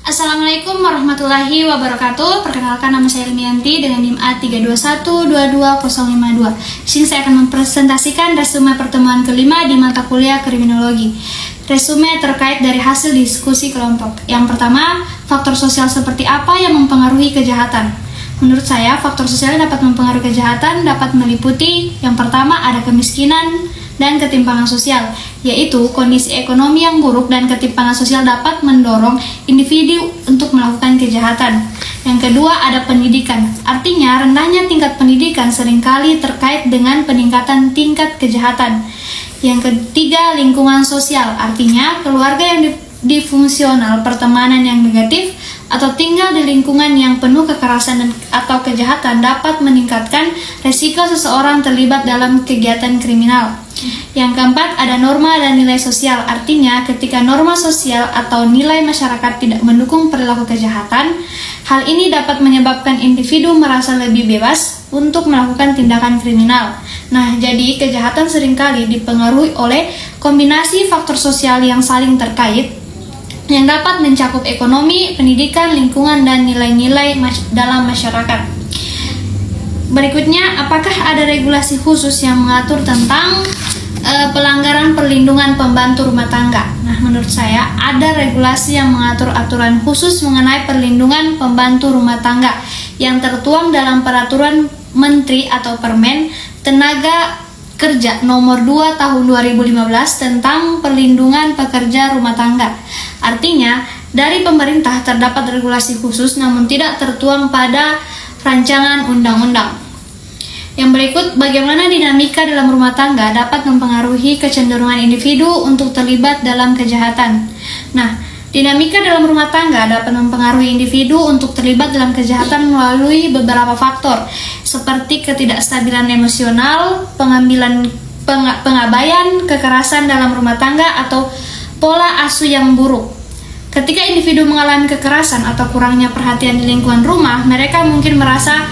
Assalamualaikum warahmatullahi wabarakatuh. Perkenalkan, nama saya Ilmianti dengan NIM A321222052. Di sini saya akan mempresentasikan resume pertemuan kelima di mata kuliah kriminologi. Resume terkait dari hasil diskusi kelompok. Yang pertama, faktor sosial seperti apa yang mempengaruhi kejahatan? Menurut saya, faktor sosial yang dapat mempengaruhi kejahatan dapat meliputi yang pertama ada kemiskinan dan ketimpangan sosial, yaitu kondisi ekonomi yang buruk dan ketimpangan sosial dapat mendorong individu untuk melakukan kejahatan. Yang kedua ada pendidikan, artinya rendahnya tingkat pendidikan seringkali terkait dengan peningkatan tingkat kejahatan. Yang ketiga lingkungan sosial, artinya keluarga yang disfungsional, pertemanan yang negatif, atau tinggal di lingkungan yang penuh kekerasan atau kejahatan dapat meningkatkan resiko seseorang terlibat dalam kegiatan kriminal. Yang keempat ada norma dan nilai sosial, artinya ketika norma sosial atau nilai masyarakat tidak mendukung perilaku kejahatan, hal ini dapat menyebabkan individu merasa lebih bebas untuk melakukan tindakan kriminal. Nah, jadi kejahatan seringkali dipengaruhi oleh kombinasi faktor sosial yang saling terkait yang dapat mencakup ekonomi, pendidikan, lingkungan, dan nilai-nilai dalam masyarakat. Berikutnya, apakah ada regulasi khusus yang mengatur tentang pelanggaran perlindungan pembantu rumah tangga? Nah, menurut saya ada regulasi yang mengatur aturan khusus mengenai perlindungan pembantu rumah tangga yang tertuang dalam Peraturan Menteri atau Permen Tenaga Kerja Nomor 2 Tahun 2015 tentang perlindungan pekerja rumah tangga. Artinya, dari pemerintah terdapat regulasi khusus namun tidak tertuang pada rancangan undang-undang. Yang berikut, bagaimana dinamika dalam rumah tangga dapat mempengaruhi kecenderungan individu untuk terlibat dalam kejahatan. Nah, dinamika dalam rumah tangga dapat mempengaruhi individu untuk terlibat dalam kejahatan melalui beberapa faktor, seperti ketidakstabilan emosional, pengabaian, kekerasan dalam rumah tangga, atau pola asuh yang buruk. Ketika individu mengalami kekerasan atau kurangnya perhatian di lingkungan rumah, mereka mungkin merasa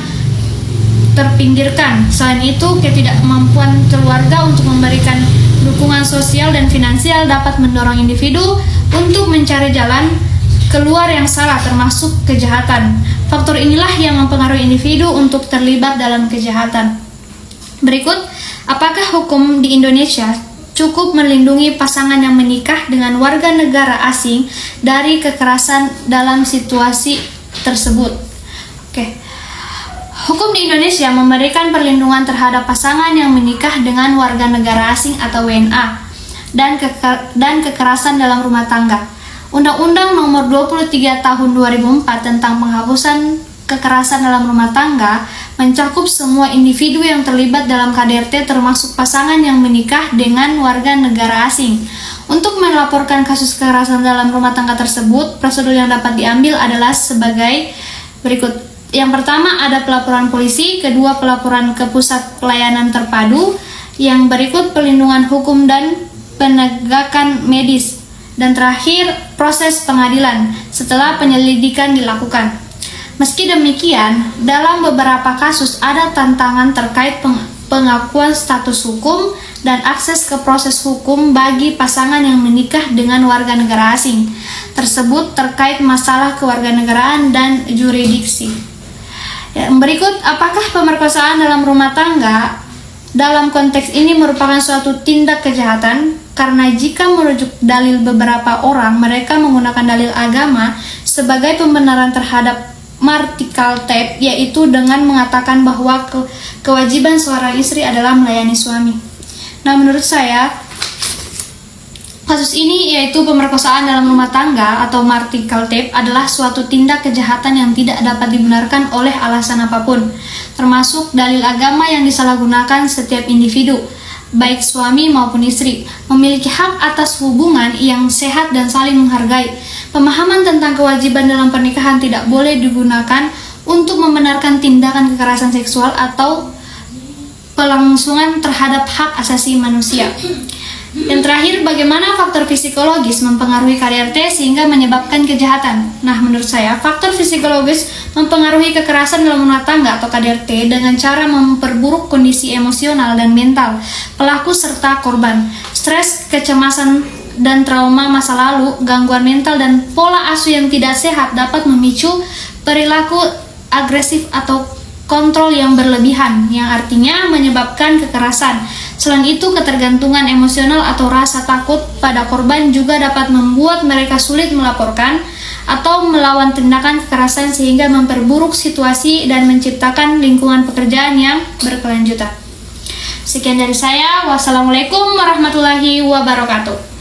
terpinggirkan. Selain itu, ketidakmampuan keluarga untuk memberikan dukungan sosial dan finansial dapat mendorong individu untuk mencari jalan keluar yang salah, termasuk kejahatan. Faktor inilah yang mempengaruhi individu untuk terlibat dalam kejahatan. Berikut, apakah hukum di Indonesia cukup melindungi pasangan yang menikah dengan warga negara asing dari kekerasan dalam situasi tersebut? Hukum di Indonesia memberikan perlindungan terhadap pasangan yang menikah dengan warga negara asing atau WNA dan kekerasan dalam rumah tangga. Undang-Undang Nomor 23 Tahun 2004 tentang penghapusan kekerasan dalam rumah tangga mencakup semua individu yang terlibat dalam KDRT, termasuk pasangan yang menikah dengan warga negara asing. Untuk melaporkan kasus kekerasan dalam rumah tangga tersebut, prosedur yang dapat diambil adalah sebagai berikut. Yang pertama ada pelaporan polisi, kedua pelaporan ke pusat pelayanan terpadu, yang berikut perlindungan hukum dan penegakan medis, dan terakhir proses pengadilan setelah penyelidikan dilakukan. Meski demikian, dalam beberapa kasus ada tantangan terkait pengakuan status hukum dan akses ke proses hukum bagi pasangan yang menikah dengan warga negara asing tersebut terkait masalah kewarganegaraan dan yurisdiksi. Berikut, apakah pemerkosaan dalam rumah tangga dalam konteks ini merupakan suatu tindak kejahatan? Karena jika merujuk dalil beberapa orang, mereka menggunakan dalil agama sebagai pembenaran terhadap martial tape, yaitu dengan mengatakan bahwa kewajiban seorang istri adalah melayani suami. Nah, menurut saya kasus ini, yaitu pemerkosaan dalam rumah tangga atau martial tape, adalah suatu tindak kejahatan yang tidak dapat dibenarkan oleh alasan apapun, termasuk dalil agama yang disalahgunakan. Setiap individu, baik suami maupun istri, memiliki hak atas hubungan yang sehat dan saling menghargai. Pemahaman tentang kewajiban dalam pernikahan tidak boleh digunakan untuk membenarkan tindakan kekerasan seksual atau pelangsungan terhadap hak asasi manusia. Yang terakhir, bagaimana faktor psikologis mempengaruhi KDRT sehingga menyebabkan kejahatan? Nah, menurut saya, faktor psikologis mempengaruhi kekerasan dalam rumah tangga atau KDRT dengan cara memperburuk kondisi emosional dan mental pelaku serta korban. Stres, kecemasan, dan trauma masa lalu, gangguan mental dan pola asuh yang tidak sehat dapat memicu perilaku agresif atau kontrol yang berlebihan, yang artinya menyebabkan kekerasan. Selain itu, ketergantungan emosional atau rasa takut pada korban juga dapat membuat mereka sulit melaporkan atau melawan tindakan kekerasan sehingga memperburuk situasi dan menciptakan lingkungan pekerjaan yang berkelanjutan. Sekian dari saya. Wassalamualaikum warahmatullahi wabarakatuh.